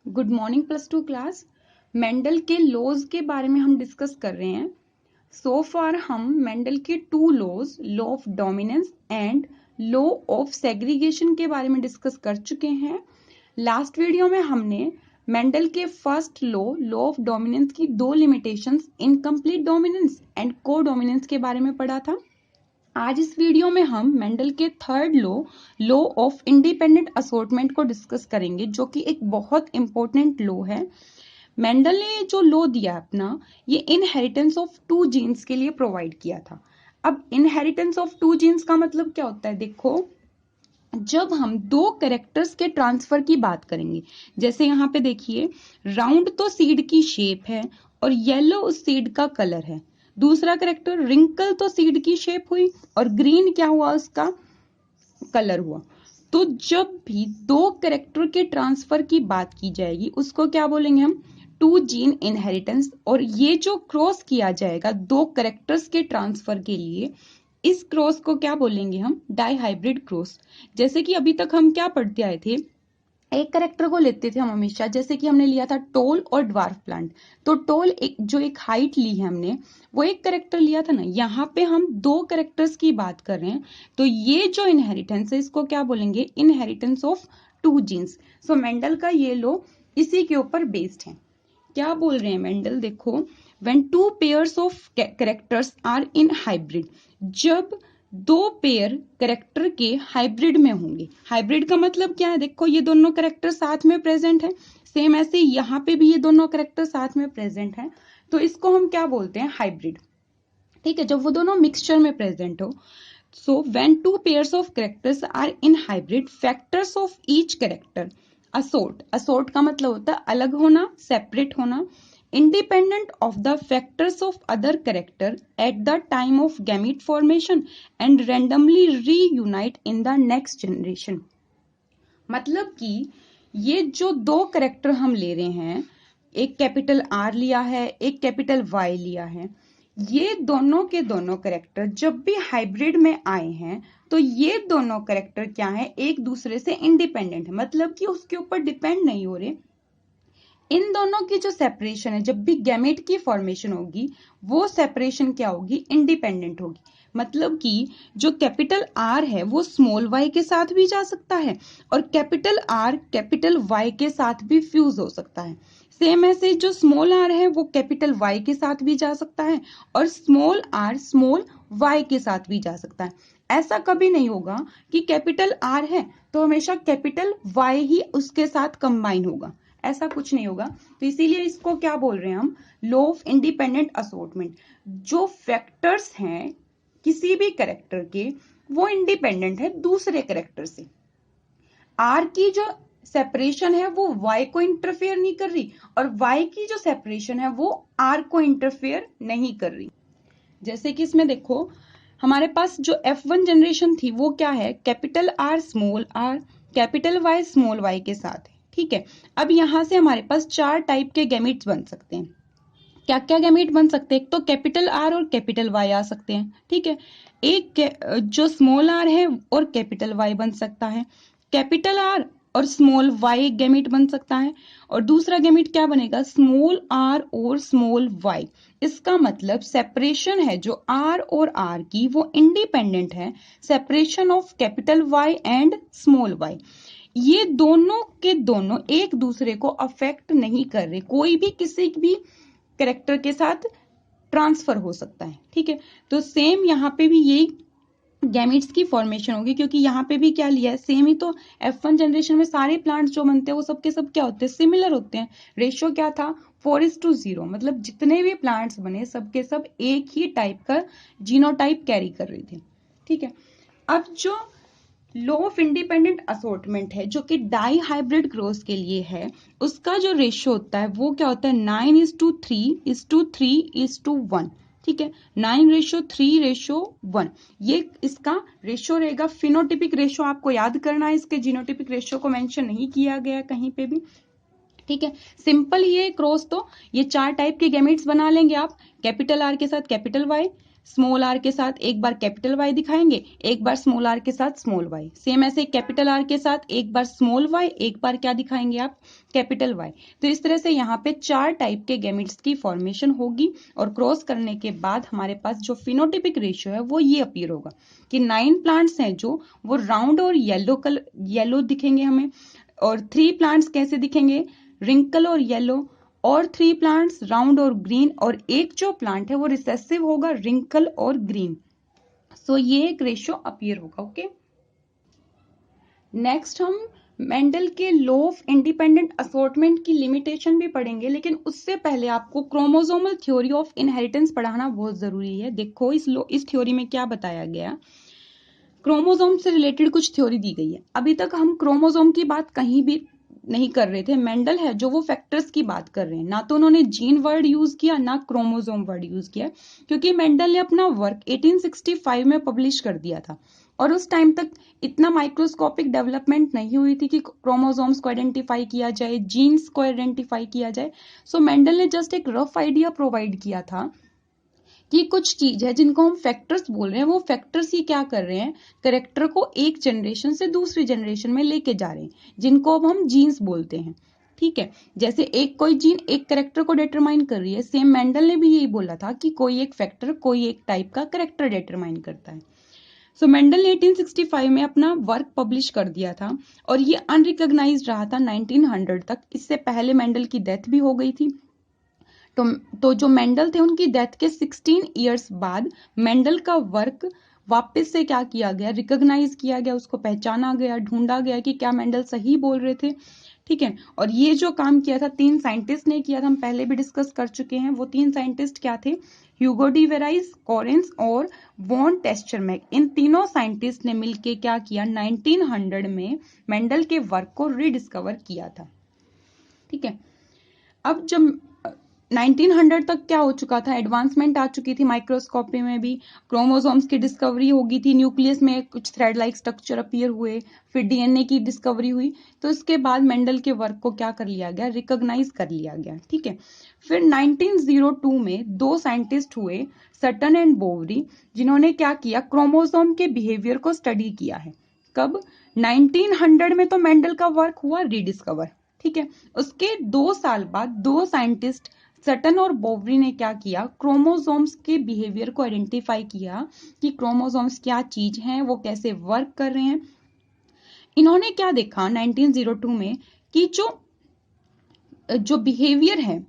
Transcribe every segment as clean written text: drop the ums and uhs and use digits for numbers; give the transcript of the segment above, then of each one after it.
Good morning plus two class. Mendel के laws के बारे में हम डिस्कस कर रहे हैं। सो फार हम मेंडल के two laws, law of dominance and law of segregation के बारे में डिस्कस कर चुके हैं। लास्ट वीडियो में हमने मेंडल के फर्स्ट लॉ ऑफ डोमिनेंस की दो लिमिटेशंस, इनकम्प्लीट डोमिनेंस एंड को डोमिनेंस के बारे में पढ़ा था। आज इस वीडियो में हम मेंडल के third law of independent assortment को डिस्कस करेंगे, जो कि एक बहुत इंपॉर्टेंट लॉ है। मेंडल ने जो लॉ दिया अपना, ये इनहेरिटेंस ऑफ टू जीन्स के लिए प्रोवाइड किया था। अब इनहेरिटेंस ऑफ टू जीन्स का मतलब क्या होता है? देखो, जब हम दो कैरेक्टर्स के ट्रांसफर की बात करेंगे, जैसे यहाँ पे देखिए, राउंड तो सीड की शेप है और येलो उस सीड का कलर है। दूसरा कैरेक्टर रिंकल तो सीड की शेप हुई और ग्रीन क्या हुआ, उसका कलर हुआ। तो जब भी दो कैरेक्टर के ट्रांसफर की बात की जाएगी, उसको क्या बोलेंगे हम? Two gene inheritance. और ये जो क्रॉस किया जाएगा दो कैरेक्टर्स के ट्रांसफर के लिए, इस क्रॉस को क्या बोलेंगे हम? Dihybrid cross. जैसे कि अभी तक हम क्या पढ़ते आए थे, एक करेक्टर को लेते थे हम हमेशा, जैसे कि हमने लिया था टोल और ड्वार्फ प्लांट। तो टोल एक हाइट ली है हमने, वो एक करेक्टर लिया था ना। यहाँ पे हम दो करेक्टर्स की बात कर रहे हैं, तो ये जो इनहेरिटेंस है, इसको क्या बोलेंगे? Inheritance of two genes. So Mendel का ये लॉ इसी के ऊपर बेस्ड है। क्या बोल रहे हैं मेंडल? देखो, when two pairs of characters are in hybrid, जब दो पेयर करेक्टर के हाइब्रिड में होंगे। हाइब्रिड का मतलब क्या है? देखो, ये दोनों करेक्टर साथ में प्रेजेंट है, सेम ऐसे यहाँ पे भी ये दोनों करेक्टर साथ में प्रेजेंट है, तो इसको हम क्या बोलते हैं? हाइब्रिड। ठीक है, जब वो दोनों मिक्सचर में प्रेजेंट हो। So when two pairs of characters are in hybrid, factors of each character assort. Assort का मतलब होता है अलग होना, सेपरेट होना, independent of the factors of other character at the time of gamete formation and randomly reunite in the next generation। मतलब कि ये जो दो करेक्टर हम ले रहे हैं, एक कैपिटल आर लिया है, एक कैपिटल वाई लिया है, ये दोनों के दोनों करेक्टर जब भी हाइब्रिड में आए हैं, तो ये दोनों करेक्टर क्या है? एक दूसरे से इंडिपेंडेंट है, मतलब कि उसके ऊपर डिपेंड नहीं हो रहे। इन दोनों की जो सेपरेशन है, जब भी गैमेट की फॉर्मेशन होगी, वो सेपरेशन क्या होगी? इंडिपेंडेंट होगी। मतलब कि जो कैपिटल आर है वो स्मॉल वाई के साथ भी जा सकता है और कैपिटल आर कैपिटल वाई के साथ भी फ्यूज हो सकता है। सेम ऐसे जो स्मॉल आर है वो कैपिटल वाई के साथ भी जा सकता है और स्मॉल आर स्मॉल वाई के साथ भी जा सकता है। ऐसा कभी नहीं होगा कि कैपिटल आर है तो हमेशा कैपिटल वाई ही उसके साथ कंबाइन होगा, ऐसा कुछ नहीं होगा। तो इसीलिए इसको क्या बोल रहे हैं हम? Law of independent assortment. जो फैक्टर्स हैं किसी भी कैरेक्टर के, वो इंडिपेंडेंट है दूसरे कैरेक्टर से। आर की जो सेपरेशन है वो वाई को इंटरफेयर नहीं कर रही और वाई की जो सेपरेशन है वो आर को इंटरफेयर नहीं कर रही। जैसे कि इसमें देखो, हमारे पास जो F1 जनरेशन थी वो क्या है? Capital R small R capital Y small Y के साथ है। ठीक है, अब यहां से हमारे पास चार टाइप के गैमीट्स बन सकते हैं। क्या क्या गैमीट बन सकते हैं? एक तो कैपिटल आर और कैपिटल वाई आ सकते हैं। ठीक है, एक जो स्मॉल आर है और कैपिटल वाई बन सकता है, कैपिटल आर और स्मॉल वाई गैमीट बन सकता है, और दूसरा गैमीट क्या बनेगा? स्मॉल आर और स्मॉल वाई। इसका मतलब सेपरेशन है जो आर और आर की, वो इंडिपेंडेंट है separation of capital Y and small Y. ये दोनों के दोनों एक दूसरे को अफेक्ट नहीं कर रहे, कोई भी किसी भी कैरेक्टर के साथ ट्रांसफर हो सकता है। ठीक है, तो सेम यहाँ पे भी यही गैमीट्स की फॉर्मेशन होगी, क्योंकि यहाँ पे भी क्या लिया है? सेम ही तो F1 जनरेशन में सारे प्लांट्स जो बनते हैं वो सबके सब क्या होते हैं? सिमिलर होते हैं। रेशियो क्या था? 4:0। मतलब जितने भी प्लांट्स बने सबके सब एक ही टाइप का जीनोटाइप कैरी कर रहे थे। ठीक है, अब जो लॉ ऑफ इंडिपेंडेंट असॉर्टमेंट है, जो कि डाई हाइब्रिड क्रॉस के लिए है, उसका जो रेशियो होता है वो क्या होता है? 9:3:3:1। ठीक है, 9:3:1, ये इसका रेशियो रहेगा। फिनोटिपिक रेशियो आपको याद करना है, इसके जीनोटिपिक रेशियो को मेंशन नहीं किया गया कहीं पे भी। ठीक है, सिंपल ये क्रॉस, तो ये चार टाइप के गैमेट्स बना लेंगे आप, कैपिटल आर के साथ कैपिटल वाई, स्मॉल आर के साथ एक बार कैपिटल वाई दिखाएंगे, एक बार स्मॉल आर के साथ स्मॉल वाई, सेम ऐसे कैपिटल आर के साथ एक बार स्मॉल वाई, एक बार क्या दिखाएंगे आप, कैपिटल वाई। तो इस तरह से यहाँ पे 4 टाइप के गैमेट्स की फॉर्मेशन होगी और क्रॉस करने के बाद हमारे पास जो फिनोटिपिक रेशियो है वो ये अपीयर होगा कि 9 प्लांट्स हैं जो वो राउंड और येलो दिखेंगे हमें, और 3 प्लांट्स कैसे दिखेंगे, रिंकल और येलो, और 3 प्लांट्स राउंड और ग्रीन, और एक जो प्लांट है वो रिसेसिव होगा, रिंकल और ग्रीन। सो ये एक रेशियो अपीयर होगा। ओके, नेक्स्ट हम मेंडल के लॉ ऑफ इंडिपेंडेंट असॉर्टमेंट की लिमिटेशन भी पढ़ेंगे, लेकिन उससे पहले आपको क्रोमोसोमल थ्योरी ऑफ इनहेरिटेंस पढ़ाना बहुत जरूरी है। देखो इस थ्योरी में क्या बताया गया, क्रोमोसोम से रिलेटेड कुछ थ्योरी दी गई है। अभी तक हम क्रोमोसोम की बात कहीं भी नहीं कर रहे थे, मेंडल है जो वो फैक्टर्स की बात कर रहे हैं, ना तो उन्होंने जीन वर्ड यूज किया ना क्रोमोसोम वर्ड यूज किया, क्योंकि मेंडल ने अपना वर्क 1865 में पब्लिश कर दिया था और उस टाइम तक इतना माइक्रोस्कोपिक डेवलपमेंट नहीं हुई थी कि क्रोमोसोम्स को आइडेंटिफाई किया जाए, जीन्स को आइडेंटिफाई किया जाए। सो मेंडल ने जस्ट एक रफ आइडिया प्रोवाइड किया था कि कुछ चीज है जिनको हम फैक्टर्स बोल रहे हैं, वो फैक्टर्स ही क्या कर रहे हैं, करेक्टर को एक जनरेशन से दूसरी जनरेशन में लेके जा रहे हैं, जिनको अब हम जीन्स बोलते हैं। ठीक है, जैसे एक कोई जीन एक करेक्टर को डिटरमाइन कर रही है, सेम मेंडल ने भी यही बोला था कि कोई एक फैक्टर कोई एक टाइप का करेक्टर डिटरमाइन करता है। सो मेंडल ने 1865 में अपना वर्क पब्लिश कर दिया था और ये अनरिकॉग्नाइज्ड रहा था 1900 तक। इससे पहले मेंडल की डेथ भी हो गई थी। तो जो मेंडल थे उनकी डेथ के 16 इयर्स बाद मेंडल का वर्क वापस से क्या किया गया, रिकॉग्नाइज किया गया, उसको पहचाना गया, ढूंढा गया कि क्या मेंडल सही बोल रहे थे। ठीक है, और ये जो काम किया था 3 साइंटिस्ट ने किया था, हम पहले भी डिस्कस कर चुके हैं। वो 3 साइंटिस्ट क्या थे, ह्यूगो डी वेराइस, कॉरेंस और वॉन टेस्चरमैक। इन तीनों साइंटिस्ट ने मिलकर क्या किया, 1900 में मेंडल के वर्क को रिडिस्कवर किया था। ठीक है, अब जब 1900 तक क्या हो चुका था, एडवांसमेंट आ चुकी थी माइक्रोस्कोपी में भी, क्रोमोसोम्स की डिस्कवरी हो गई थी, न्यूक्लियस में कुछ थ्रेड लाइक स्ट्रक्चर अपीयर हुए, फिर डीएनए की डिस्कवरी हुई। तो इसके बाद मेंडल के वर्क को क्या कर लिया गया, रिकॉग्नाइज कर लिया गया। ठीक है, फिर 1902 में 2 साइंटिस्ट हुए, सटन एंड बोवरी, जिन्होंने क्या किया, क्रोमोसोम के बिहेवियर को स्टडी किया है। कब, 1900 में तो मेंडल का वर्क हुआ रिडिस्कवर। ठीक है, उसके 2 साल बाद 2 साइंटिस्ट सटन और बोवरी ने क्या किया, क्रोमोसोम्स के बिहेवियर को आइडेंटिफाई किया कि क्रोमोसोम्स क्या चीज हैं, वो कैसे वर्क कर रहे हैं। इन्होंने क्या देखा 1902 में कि जो बिहेवियर है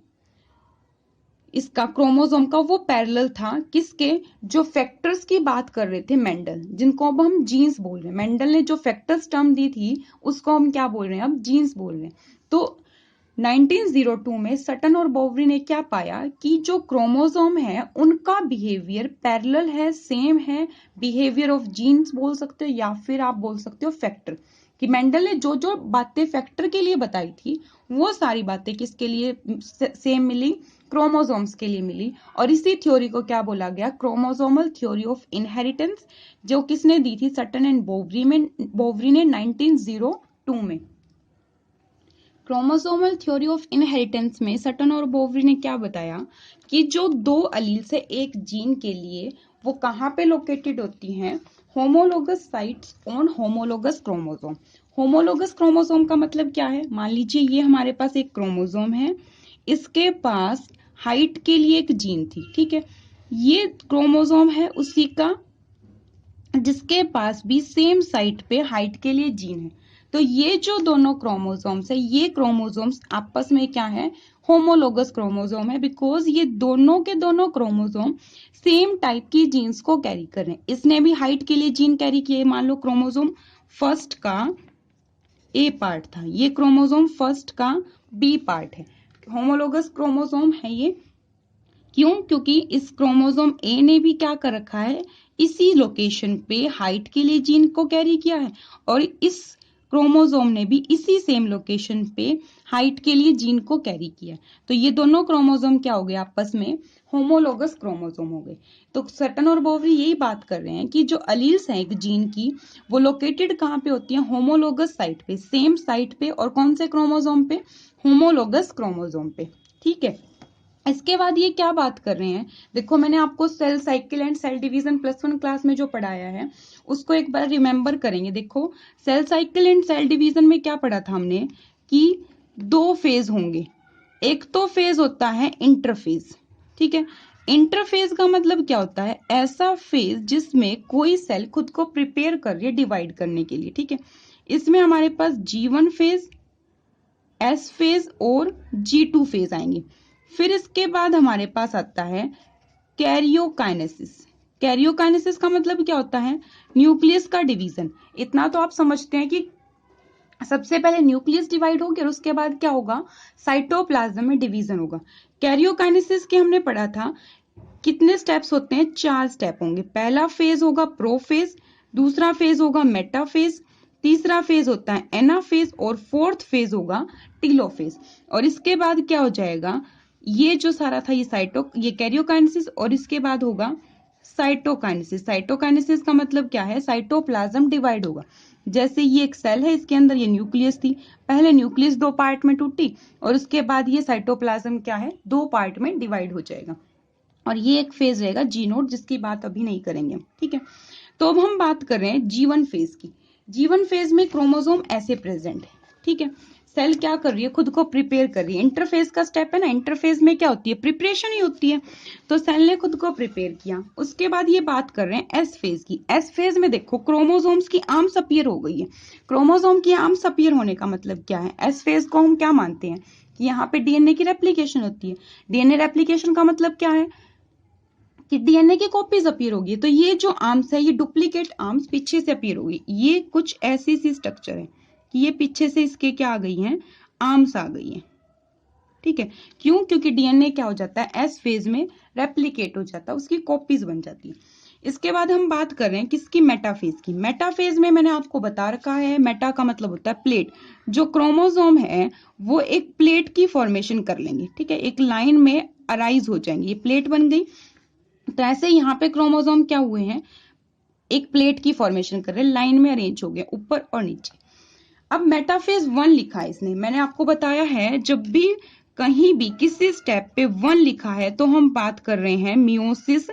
इसका क्रोमोसोम का, वो पैरेलल था किसके, जो फैक्टर्स की बात कर रहे थे मेंडल, जिनको अब हम जीन्स बोल रहे हैं। मेंडल ने जो फैक्टर्स टर्म दी थी उसको हम क्या बोल रहे हैं, अब जीन्स बोल रहे हैं। तो 1902 में सटन और बोवरी ने क्या पाया कि जो क्रोमोसोम है उनका बिहेवियर पैरेलल है, सेम है, बिहेवियर ऑफ जीन्स बोल सकते हो या फिर आप बोल सकते हो फैक्टर। कि मेंडल ने जो जो बातें फैक्टर के लिए बताई थी वो सारी बातें किसके लिए सेम मिली, क्रोमोसोम्स के लिए मिली। और इसी थ्योरी को क्या बोला गया, क्रोमोसोमल थ्योरी ऑफ इनहेरिटेंस, जो किसने दी थी, सटन एंड बोवरी ने 1902 में। क्रोमोसोमल थ्योरी ऑफ इनहेरिटेंस में सटन और बोवरी ने क्या बताया कि जो 2 अलील से एक जीन के लिए वो कहाँ पे लोकेटेड होती हैं, homologous sites on homologous chromosome. Homologous chromosome का मतलब क्या है, मान लीजिए ये हमारे पास एक क्रोमोसोम है, इसके पास हाइट के लिए एक जीन थी। ठीक है, ये क्रोमोसोम है उसी का जिसके पास भी सेम साइट पे हाइट के लिए जीन है। तो ये जो दोनों क्रोमोसोम्स है, ये क्रोमोसोम्स आपस में क्या है, होमोलोगस क्रोमोसोम है, बिकॉज ये दोनों के दोनों क्रोमोसोम सेम टाइप की जीन्स को कैरी कर रहे हैं। इसने भी हाइट के लिए जीन कैरी किए, मान लो क्रोमोसोम फर्स्ट का ए पार्ट था, ये क्रोमोसोम फर्स्ट का बी पार्ट है, होमोलोगस क्रोमोसोम है ये। क्यों, क्योंकि इस क्रोमोसोम ए ने भी क्या कर रखा है, इसी लोकेशन पे हाइट के लिए जीन को कैरी किया है, और इस क्रोमोसोम ने भी इसी सेम लोकेशन पे हाइट के लिए जीन को कैरी किया। तो ये दोनों क्रोमोसोम क्या हो गए, आपस में होमोलोगस क्रोमोसोम हो गए। तो सटन और बोवरी यही बात कर रहे हैं कि जो अलील्स हैं एक जीन की, वो लोकेटेड कहाँ पे होती है, होमोलोगस साइट पे, सेम साइट पे, और कौन से क्रोमोसोम पे, होमोलोगस क्रोमोसोम पे। ठीक है, इसके बाद ये क्या बात कर रहे हैं, देखो मैंने आपको cell cycle and cell division +1 class में जो पढ़ाया है उसको एक बार रिमेम्बर करेंगे। देखो cell cycle and cell division में क्या पढ़ा था हमने कि 2 फेज होंगे। एक तो फेज होता है इंटरफेज, ठीक है। इंटरफेज का मतलब क्या होता है, ऐसा फेज जिसमें कोई सेल खुद को प्रिपेयर कर रही है डिवाइड करने के लिए, ठीक है। इसमें हमारे पास G1 फेज, S फेज और G2 फेज आएंगे। फिर इसके बाद हमारे पास आता है कैरियोकाइनेसिस। कैरियोकाइनेसिस का मतलब क्या होता है, न्यूक्लियस का डिवीजन। इतना तो आप समझते हैं कि सबसे पहले न्यूक्लियस डिवाइड होगी और उसके बाद क्या होगा, साइटोप्लाज्म में डिवीजन होगा। कैरियोकाइनेसिस के हमने पढ़ा था कितने स्टेप्स होते हैं, 4 स्टेप होंगे। पहला फेज होगा प्रोफेज, दूसरा फेज होगा मेटाफेज, तीसरा फेज होता है एनाफेज और फोर्थ फेज होगा टीलोफेज। और इसके बाद क्या हो जाएगा, ये जो सारा था ये कैरियोकाइनेसिस और इसके बाद होगा साइटोकाइनेसिस। साइटोकाइनेसिस का मतलब क्या है, साइटोप्लाज्म डिवाइड होगा। जैसे ये एक सेल है, इसके अंदर ये न्यूक्लियस थी, पहले न्यूक्लियस 2 पार्ट में टूटी और उसके बाद ये साइटोप्लाज्म क्या है, 2 पार्ट में डिवाइड हो जाएगा। और ये एक फेज रहेगा G0 जिसकी बात अभी नहीं करेंगे, ठीक है। तो अब हम बात कर रहे हैं G1 फेज की। G1 फेज में क्रोमोसोम ऐसे प्रेजेंट है, ठीक है। सेल क्या कर रही है, खुद को प्रिपेयर कर रही है। इंटरफेज का स्टेप है ना, इंटरफेज में क्या होती है, प्रिपरेशन ही होती है। तो सेल ने खुद को प्रिपेयर किया। उसके बाद ये बात कर रहे हैं एस फेज की। एस फेज में देखो क्रोमोसोम्स की आर्म्स अपीयर हो गई है। क्रोमोसोम की आर्म्स अपीयर होने का मतलब क्या है, एस फेज को हम क्या मानते हैं कि यहाँ पे डीएनए की रेप्लिकेशन होती है। डीएनए रेप्लिकेशन का मतलब क्या है कि डीएनए की कॉपीज अपीयर होगी। तो ये जो आर्म्स है, ये डुप्लीकेट आर्म्स पीछे से अपीयर होगी। ये कुछ ऐसी सी स्ट्रक्चर है कि ये पीछे से इसके क्या आ गई हैं, आर्म्स आ गई हैं, ठीक है। क्यों, क्योंकि डीएनए क्या हो जाता है, एस फेज में रेप्लिकेट हो जाता है, उसकी कॉपीज बन जाती है। इसके बाद हम बात कर रहे हैं किसकी, मेटाफेज की। मेटाफेज में मैंने आपको बता रखा है, मेटा का मतलब होता है प्लेट। जो क्रोमोसोम है वो एक प्लेट की फॉर्मेशन कर लेंगे, ठीक है, एक लाइन में अराइज हो जाएंगे, ये प्लेट बन गई। तो ऐसे यहाँ पे क्रोमोसोम क्या हुए हैं, एक प्लेट की फॉर्मेशन कर रहे हैं, लाइन में अरेंज हो गए ऊपर और नीचे। अब मेटाफेज 1 लिखा है इसने, मैंने आपको बताया है जब भी कहीं भी किसी स्टेप पे 1 लिखा है तो हम बात कर रहे हैं मियोसिस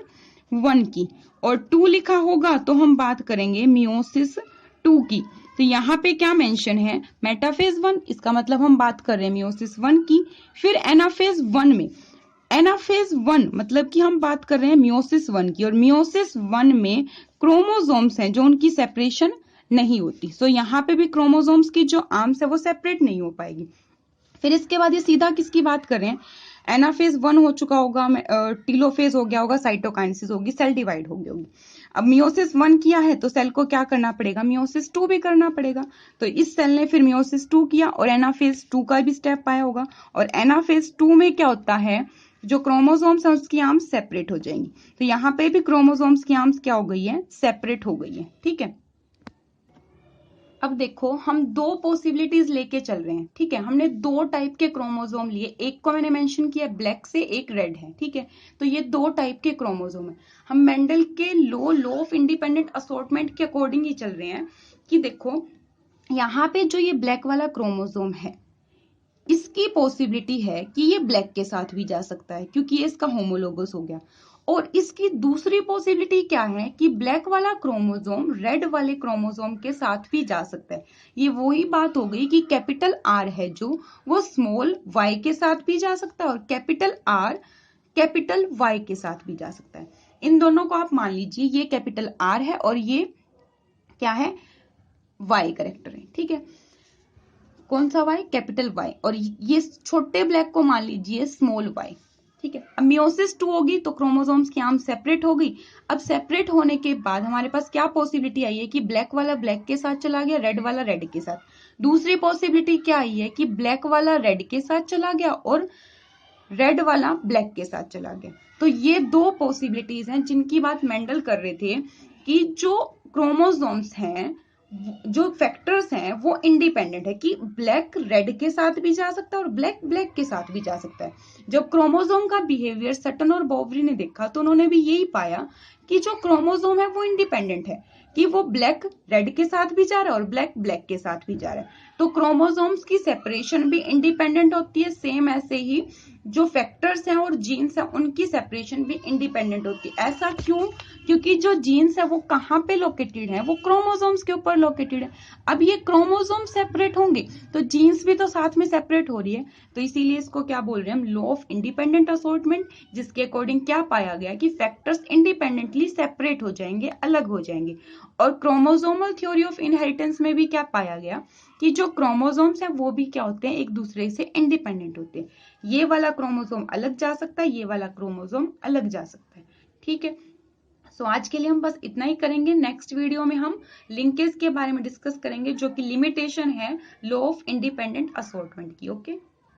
1 की, और 2 लिखा होगा तो हम बात करेंगे मियोसिस 2 की। तो यहाँ पे क्या मेंशन है, मेटाफेज 1, इसका मतलब हम बात कर रहे हैं मियोसिस 1 की। फिर एनाफेज 1 में, एनाफेज 1 मतलब कि हम बात कर रहे हैं मियोसिस 1 की, और मियोसिस 1 में क्रोमोसोम्स हैं जो उनकी सेपरेशन नहीं होती। सो यहाँ पे भी क्रोमोसोम्स की जो आर्म्स है वो सेपरेट नहीं हो पाएगी। फिर इसके बाद ये सीधा किसकी बात कर रहे हैं, एनाफेज 1 हो चुका होगा, टीलोफेज हो गया होगा, साइटोकाइनेसिस होगी, सेल डिवाइड हो गई होगी। अब मियोसिस 1 किया है तो सेल को क्या करना पड़ेगा, मियोसिस 2 भी करना पड़ेगा। तो इस सेल ने फिर मियोसिस 2 किया और एनाफेज 2 का भी स्टेप पाया होगा। और एनाफेज 2 में क्या होता है, जो क्रोमोसोम्स है उसकी आर्म्स सेपरेट हो जाएंगी। तो यहाँ पे भी क्रोमोसोम्स की आर्म्स क्या हो गई है, सेपरेट हो गई है, ठीक है। अब देखो हम 2 पॉसिबिलिटीज लेके चल रहे हैं, ठीक है। हमने 2 टाइप के क्रोमोसोम लिए, एक को मैंने मेंशन किया ब्लैक से, एक रेड है, ठीक है। तो ये 2 टाइप के क्रोमोसोम है। हम मेंडल के लॉ ऑफ इंडिपेंडेंट असॉर्टमेंट के अकॉर्डिंग ही चल रहे हैं कि देखो यहाँ पे जो ये ब्लैक वाला क्रोमोसोम है इसकी पॉसिबिलिटी है कि ये ब्लैक के साथ भी जा सकता है क्योंकि ये इसका होमोलोगस हो गया। और इसकी दूसरी पॉसिबिलिटी क्या है कि ब्लैक वाला क्रोमोसोम रेड वाले क्रोमोसोम के साथ भी जा सकता है। ये वही बात हो गई कि कैपिटल आर है जो वो स्मॉल वाई के साथ भी जा सकता है और कैपिटल आर कैपिटल वाई के साथ भी जा सकता है। इन दोनों को आप मान लीजिए, ये कैपिटल आर है और ये क्या है, वाई करेक्टर है, ठीक है। कौन सा वाई, कैपिटल वाई, और ये छोटे ब्लैक को मान लीजिए स्मॉल वाई, ठीक है। अब मियोसिस 2 होगी तो क्रोमोसोम्स की आर्म सेपरेट हो गई। अब सेपरेट होने के बाद हमारे पास क्या पॉसिबिलिटी आई है कि ब्लैक वाला ब्लैक के साथ चला गया, रेड वाला रेड के साथ। दूसरी पॉसिबिलिटी क्या आई है कि ब्लैक वाला रेड के साथ चला गया और रेड वाला ब्लैक के साथ चला गया। तो ये 2 पॉसिबिलिटीज हैं जिनकी बात मेंडल कर रहे थे कि जो क्रोमोसोम्स हैं, जो फैक्टर्स हैं वो इंडिपेंडेंट है, कि ब्लैक रेड के साथ भी जा सकता है और ब्लैक ब्लैक के साथ भी जा सकता है। जब क्रोमोसोम का बिहेवियर सटन और बोवरी ने देखा तो उन्होंने भी यही पाया कि जो क्रोमोसोम है वो इंडिपेंडेंट है, कि वो ब्लैक रेड के साथ भी जा रहा है और ब्लैक ब्लैक के साथ भी जा रहा है। तो क्रोमोसोम्स की सेपरेशन भी इंडिपेंडेंट होती है, सेम ऐसे ही जो फैक्टर्स हैं और जीन्स हैं उनकी सेपरेशन भी इंडिपेंडेंट होती है। ऐसा क्यों? क्योंकि जो जीन्स है वो कहाँ पे लोकेटेड है, वो क्रोमोसोम्स के ऊपर लोकेटेड है। अब ये क्रोमोसोम सेपरेट होंगे तो जीन्स भी तो साथ में सेपरेट हो रही है, तो इसीलिए इसको क्या बोल रहे हैं हम, लॉ ऑफ इंडिपेंडेंट असॉर्टमेंट, जिसके अकॉर्डिंग क्या पाया गया कि फैक्टर्स इंडिपेंडेंटली सेपरेट हो जाएंगे, अलग हो जाएंगे। और क्रोमोसोमल थ्योरी ऑफ इनहेरिटेंस में भी क्या पाया गया कि जो क्रोमोसोम्स हैं वो भी क्या होते हैं, एक दूसरे से इंडिपेंडेंट होते हैं। ये वाला क्रोमोसोम अलग जा सकता है, ये वाला क्रोमोसोम अलग जा सकता है। ठीक है, सो आज के लिए हम बस इतना ही करेंगे। नेक्स्ट वीडियो में हम लिंकेज के बारे में डिस्कस करेंगे, जो कि लिमिटेशन है लॉ ऑफ इंडिपेंडेंट असॉर्टमेंट की। ओके।